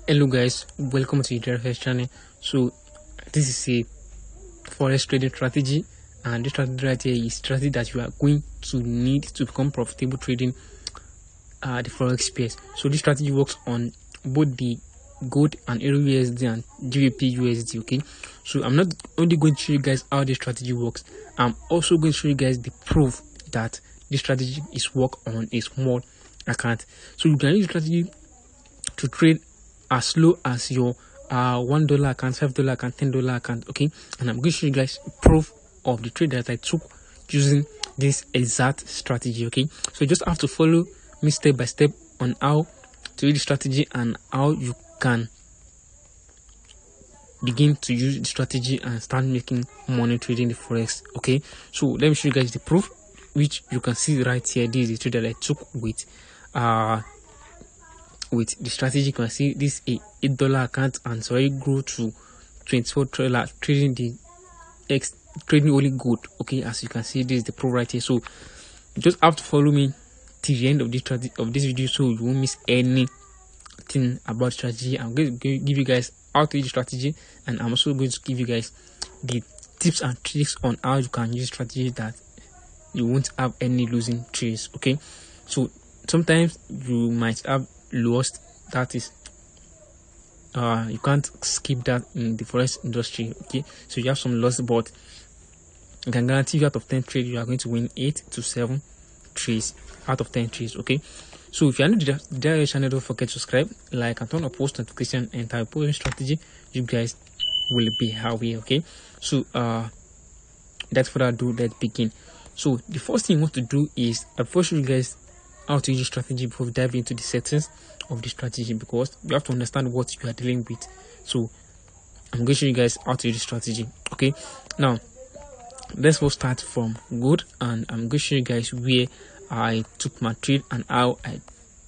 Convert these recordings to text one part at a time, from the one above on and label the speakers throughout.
Speaker 1: Hello guys, welcome to the Reverence channel. So this is a forex trading strategy, and this strategy right here is strategy that you are going to need to become profitable trading the forex space. So this strategy works on both the gold and EURUSD and GBP USD. Okay, so I'm not only going to show you guys how this strategy works, I'm also going to show you guys the proof that this strategy is work on a small account. So you can use strategy to trade as low as your $1 account, $5 account, $10 account. Okay, and I'm going to show you guys proof of the trade that I took using this exact strategy. Okay, so you just have to follow me step by step on how to read the strategy and how you can begin to use the strategy and start making money trading the forex. Okay, so let me show you guys the proof, which you can see right here. This is the trade that I took with the strategy. You can see this is a $8 account and so I grew to $24 trading the trading only gold. Okay, as you can see, this is the proof right here. So you just have to follow me till the end of this strategy of this video so you won't miss anything about strategy. I'm going to give you guys how to use the strategy, and I'm also going to give you guys the tips and tricks on how you can use strategy that you won't have any losing trades. Okay, so sometimes you might have lost, that is you can't skip that in the forex industry. Okay, so you have some loss, but I can guarantee you out of 10 trades you are going to win 8 to 7 trades out of 10 trades. Okay, so if you are new to the channel, don't forget to subscribe, like, and turn on post notification and type posting strategy. You guys will be happy. Okay, so that's what I do. Let's begin. So the first thing you want to do is I first show you guys how to use the strategy before we dive into the settings of the strategy, because you have to understand what you are dealing with. So I'm going to show you guys how to use the strategy. Okay, now let's first start from gold, and I'm going to show you guys where I took my trade and how I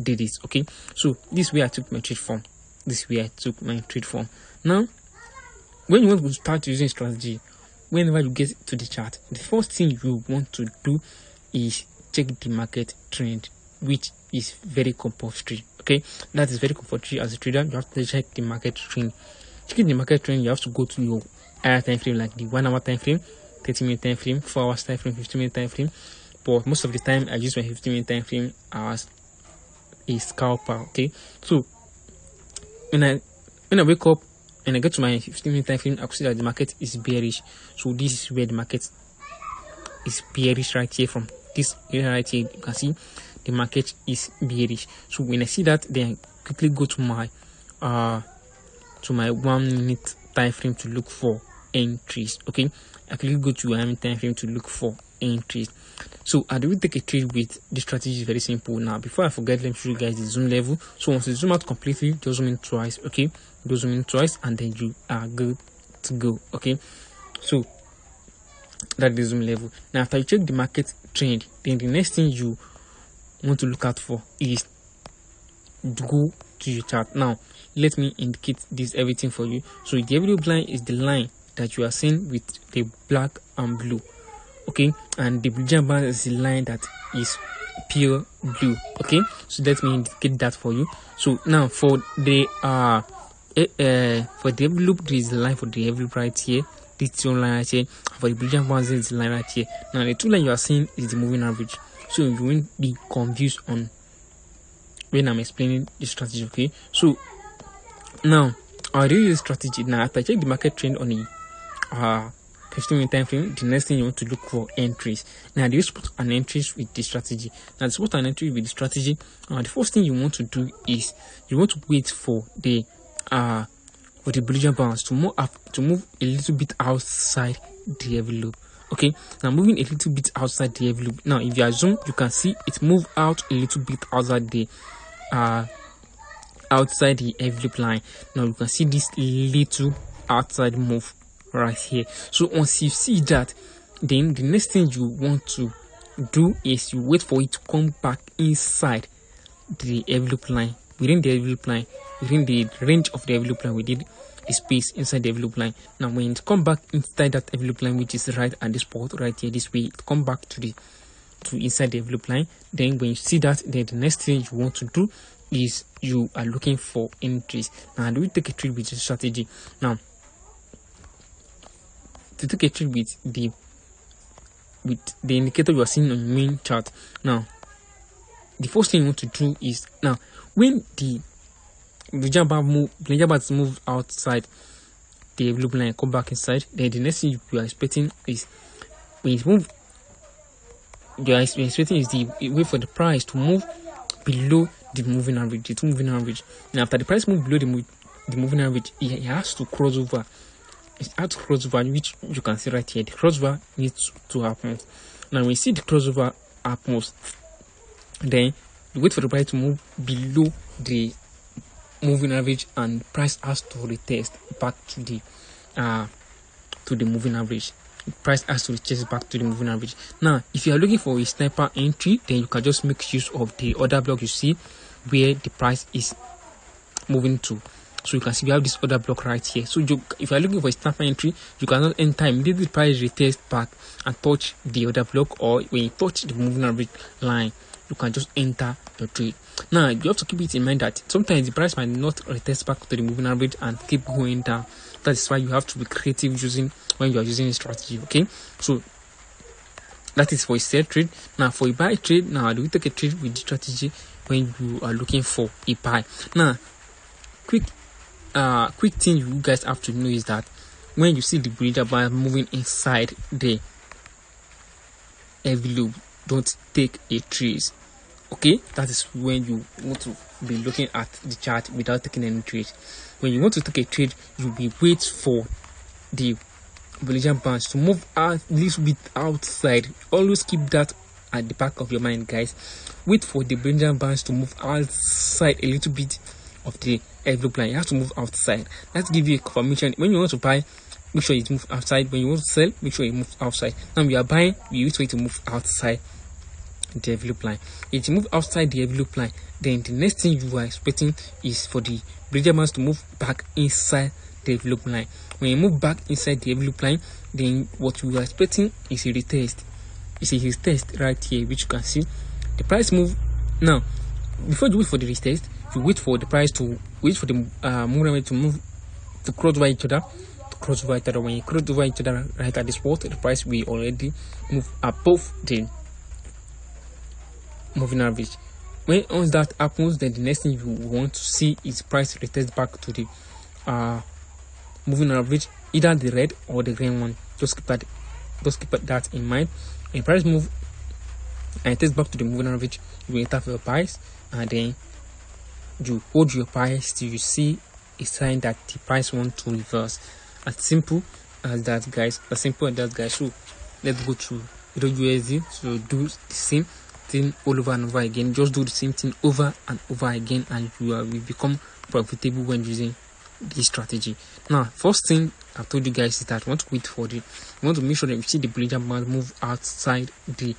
Speaker 1: did it. Okay, so this way I took my trade from. Now when you want to start using strategy, whenever you get to the chart, the first thing you want to do is check the market trend, which is very compulsory. Okay, that is very compulsory. As a trader, you have to check the market trend. Checking the market trend, you have to go to your higher time frame, like the 1 hour time frame, 30-minute time frame, 4 hours time frame, 15-minute time frame. But most of the time I use my 15-minute time frame as a scalper. Okay, so when I wake up and I get to my 15-minute time frame, I see that the market is bearish. So this is where the market is bearish right here. From this area right here, you can see the market is bearish. So when I see that, then I quickly go to my 1 minute time frame to look for entries. Okay, I quickly go to 1 minute time frame to look for entries. So I do take a trade with the strategy. Is very simple. Now before I forget, let me show you guys the zoom level. So once you zoom out completely, just zoom in twice. Okay, just zoom in twice and then you are good to go. Okay, so that's the zoom level. Now after you check the market trend, then the next thing you want to look out for is to go to your chart. Now let me indicate this everything for you. So the envelope line is the line that you are seeing with the black and blue. Okay, and the blue band is the line that is pure blue. Okay, so let me indicate that for you. So now for the envelope, there is a line for the envelope right here. This line right here. For the blue band, there is the line right here. Now the two line you are seeing is the moving average. So you won't be confused on when I'm explaining the strategy. Okay, so now I'll do this strategy. Now after I check the market trend on the 15-minute time frame, the next thing you want to look for entries. Now you spot an entries with the strategy. Now to spot an entry with the strategy, the first thing you want to do is you want to wait for the blue bounce to move a little bit outside the envelope. Okay, now moving a little bit outside the envelope. Now if you are zoom, you can see it move out a little bit outside the envelope line. Now you can see this little outside move right here. So once you see that, then the next thing you want to do is you wait for it to come back inside the envelope line. Within the envelope line, within the range of the envelope line, we did a space inside the envelope line. Now when it come back inside that envelope line, which is right at the spot right here, this way, it come back to inside the envelope line. Then when you see that, then the next thing you want to do is you are looking for entries. Now, do we take a trade with this strategy? Now, to take a trade with the indicator you are seeing on the main chart. Now, the first thing you want to do is, now when the Blinker move outside the blue line, come back inside, then the next thing you are expecting is, when it move, you are expecting is the wait for the price to move below the moving average, the 2 moving average. Now, after the price move below the moving average, it has to cross over. It has to cross over, which you can see right here. The crossover needs to happen. Now, when you see the crossover happens, then you wait for the price to move below the moving average, and price has to retest back to the moving average. Price has to retest back to the moving average. Now, if you are looking for a sniper entry, then you can just make use of the other block you see where the price is moving to. So you can see we have this other block right here. So if you are looking for a sniper entry, you cannot enter immediately the price retest back and touch the other block, or when you touch the moving average line, you can just enter your trade. Now, you have to keep it in mind that sometimes the price might not retest back to the moving average and keep going down. That is why you have to be creative when you are using a strategy. Okay, so that is for a sell trade. Now, for a buy trade, now do we take a trade with the strategy when you are looking for a buy? Now, quick thing you guys have to know is that when you see the Bollinger Band moving inside the envelope, don't take a trade. Okay, that is when you want to be looking at the chart without taking any trade. When you want to take a trade, you will wait for the Bollinger Bands to move a little bit outside. Always keep that at the back of your mind, guys. Wait for the Bollinger Bands to move outside a little bit of the envelope line. You have to move outside. Let's give you a confirmation. When you want to buy, make sure it moves outside. When you want to sell, make sure it moves outside. Now we are buying, we wait for it to move outside the envelope line. If you move outside the envelope line, then the next thing you are expecting is for the Bollinger Bands to move back inside the envelope line. When you move back inside the envelope line, then what you are expecting is a retest. It's a retest right here, which you can see the price move. Now, before you wait for the retest, you wait for the price to wait for the movement to move to cross over each other. When you cross over each other right at this spot, the price will already move above the moving average. When once that happens, then the next thing you want to see is price retest back to the moving average, either the red or the green one. Just keep that in mind. When price move and test back to the moving average, you will enter for your buys, and then you hold your buys till you see a sign that the price wants to reverse. As simple as that, guys. So let's go to EURUSD. So do the same thing all over and over again. Just do the same thing over and over again, and you will become profitable when using this strategy. Now, first thing I told you guys is that you want to wait for you want to make sure that you see the Bollinger Band move outside the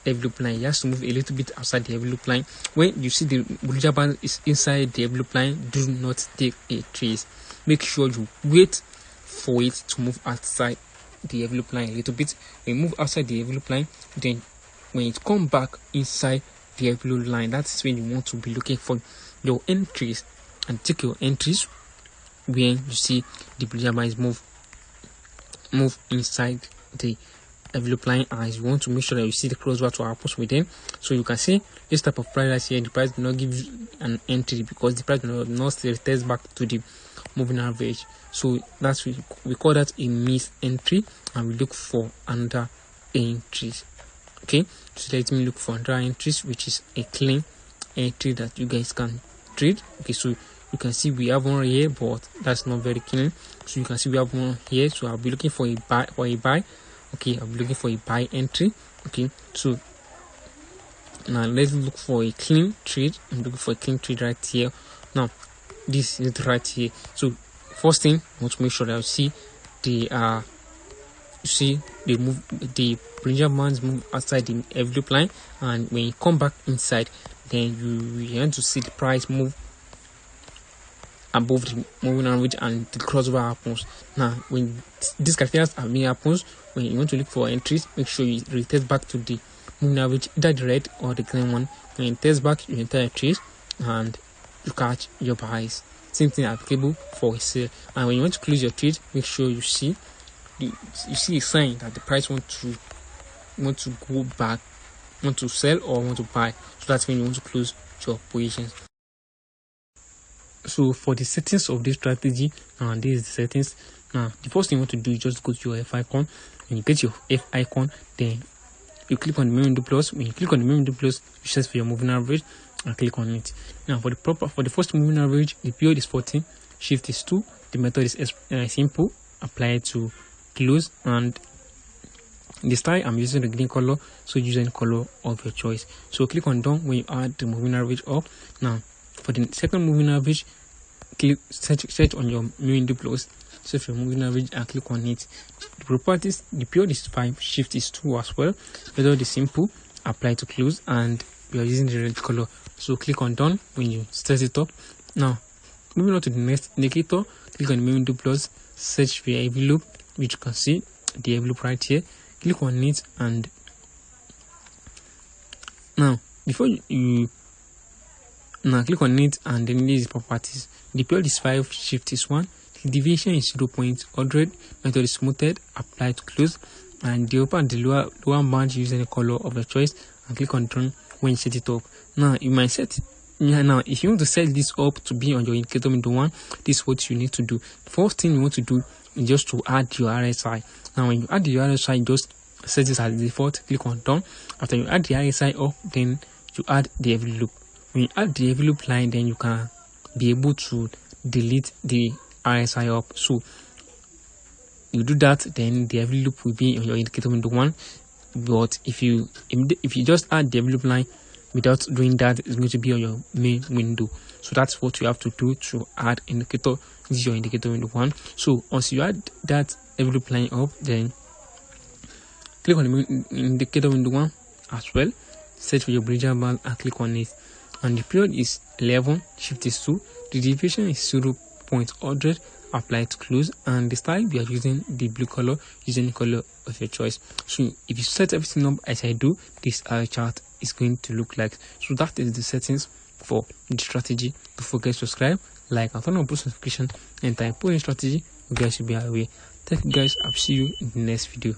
Speaker 1: envelope line. You have to move a little bit outside the envelope line. When you see the Bollinger Band is inside the envelope line, do not take a trace. Make sure you wait for it to move outside the envelope line a little bit. When you move outside the envelope line, then when it comes back inside the envelope line, that's when you want to be looking for your entries, and take your entries when you see the Bollinger Bands move inside the envelope line, as you want to make sure that you see the crossover to happen within. So you can see this type of price here, the price do not give you an entry because the price do not still test back to the moving average. So that's we call that a miss entry, and we look for under entries. Okay, so let me look for under entries, which is a clean entry that you guys can trade. Okay, so you can see we have one here, but that's not very clean. So you can see we have one here, so I'll be looking for a buy. Okay, I'll be looking for a buy entry. Okay, so now let's look for a clean trade. I'm looking for a clean trade right here. Now this is right here. So first thing, I want to make sure that you see the the Bollinger Bands move outside the envelope line, and when you come back inside, then you want to see the price move above the moving average and the crossover happens. Now, when these characteristics happens, when you want to look for entries, make sure you retest back to the moving average, either the red or the green one. When it tests back, you enter a trace. and you catch your buys. Same thing applicable for a sale. And when you want to close your trade, make sure you see a sign that the price want to go back, want to sell or want to buy. So that's when you want to close your positions. So for the settings of this strategy, this is the settings. Now the first thing you want to do is just go to your F icon. When you get your F icon, then you click on the main window plus. When you click on the main window plus, you search for your moving average and click on it. Now for the first moving average, the period is 14, shift is 2, the method is simple, apply to close, and the style I'm using the green color, so use any color of your choice. So click on done when you add the moving average up. Now for the second moving average, click search on your main window plus, search for moving average and click on it. The properties, the period is 5, shift is 2 as well, method is simple, apply to close, and we are using the red color. So click on done when you set it up. Now moving on to the next indicator, click on the main window plus, search for your envelope, which you can see the envelope right here. Click on it, and now before you click on it, and then this is properties. The period is 5, shift is 1, the deviation is 0.100, method is smoothed, apply to close, and the upper and the lower band, use any color of your choice and click on done when you set it up. Now you might set now if you want to set this up to be on your indicator window 1, this is what you need to do. The first thing you want to do is just to add your RSI. Now when you add the RSI, just set this as default, click on done. After you add the RSI up, then you add the envelope. When you add the envelope line, then you can be able to delete the RSI up. So you do that, then the envelope will be on your indicator window 1. But if you just add the envelope line without doing that, it's going to be on your main window. So that's what you have to do to add indicator. This is your indicator window 1. So once you add that envelope line up, then click on the main indicator window 1 as well, search for your Bollinger Band and click on it. And the period is 11, shift is 2, the deviation is 0.100, apply to close, and the style we are using the blue color, use any color of your choice. So if you set everything up as I do, this chart is going to look like. So that is the settings for the strategy. Don't forget to subscribe, like, and turn on post notification, and time posting strategy, you guys should be aware. Thank you guys, I'll see you in the next video.